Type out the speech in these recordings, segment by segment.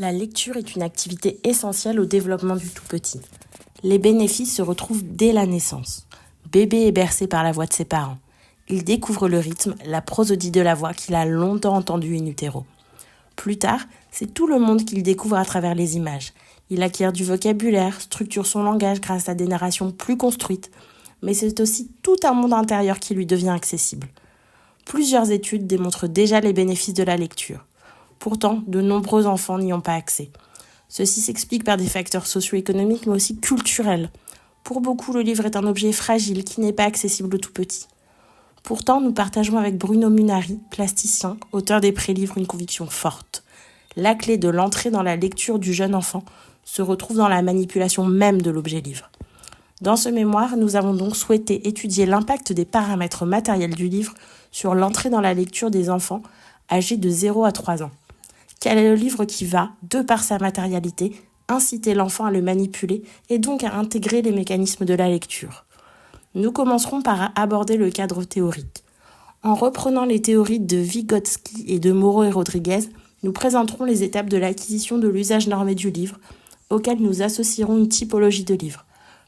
La lecture est une activité essentielle au développement du tout-petit. Les bénéfices se retrouvent dès la naissance. Bébé est bercé par la voix de ses parents. Il découvre le rythme, la prosodie de la voix qu'il a longtemps entendue in utero. Plus tard, c'est tout le monde qu'il découvre à travers les images. Il acquiert du vocabulaire, structure son langage grâce à des narrations plus construites, mais c'est aussi tout un monde intérieur qui lui devient accessible. Plusieurs études démontrent déjà les bénéfices de la lecture. Pourtant, de nombreux enfants n'y ont pas accès. Ceci s'explique par des facteurs socio-économiques mais aussi culturels. Pour beaucoup, le livre est un objet fragile qui n'est pas accessible aux tout-petits. Pourtant, nous partageons avec Bruno Munari, plasticien, auteur des prélivres, une conviction forte. La clé de l'entrée dans la lecture du jeune enfant se retrouve dans la manipulation même de l'objet livre. Dans ce mémoire, nous avons donc souhaité étudier l'impact des paramètres matériels du livre sur l'entrée dans la lecture des enfants âgés de 0 à 3 ans. Quel est le livre qui va, de par sa matérialité, inciter l'enfant à le manipuler et donc à intégrer les mécanismes de la lecture? Nous commencerons par aborder le cadre théorique. En reprenant les théories de Vygotsky et de Moreau et Rodriguez, nous présenterons les étapes de l'acquisition de l'usage normé du livre, auquel nous associerons une typologie de livres.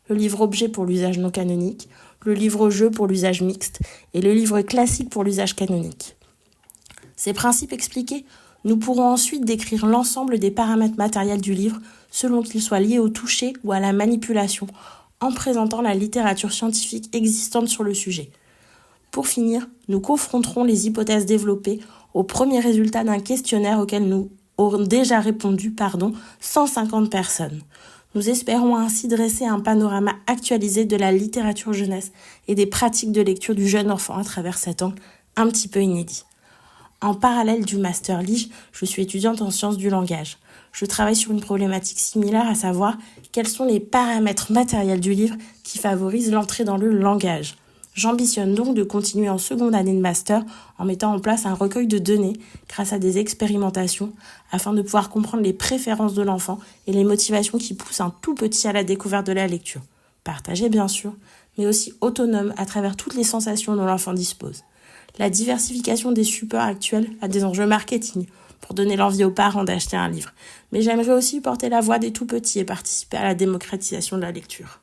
Le livre-objet pour l'usage non canonique, le livre-jeu pour l'usage mixte et le livre classique pour l'usage canonique. Ces principes expliqués, nous pourrons ensuite décrire l'ensemble des paramètres matériels du livre selon qu'ils soient liés au toucher ou à la manipulation, en présentant la littérature scientifique existante sur le sujet. Pour finir, nous confronterons les hypothèses développées aux premiers résultats d'un questionnaire auquel nous aurons déjà répondu 150 personnes. Nous espérons ainsi dresser un panorama actualisé de la littérature jeunesse et des pratiques de lecture du jeune enfant à travers cet angle un petit peu inédit. En parallèle du Master Lige, je suis étudiante en sciences du langage. Je travaille sur une problématique similaire, à savoir quels sont les paramètres matériels du livre qui favorisent l'entrée dans le langage. J'ambitionne donc de continuer en seconde année de master en mettant en place un recueil de données grâce à des expérimentations afin de pouvoir comprendre les préférences de l'enfant et les motivations qui poussent un tout petit à la découverte de la lecture. Partagée bien sûr, mais aussi autonome à travers toutes les sensations dont l'enfant dispose. La diversification des supports actuels a des enjeux marketing pour donner l'envie aux parents d'acheter un livre. Mais j'aimerais aussi porter la voix des tout-petits et participer à la démocratisation de la lecture.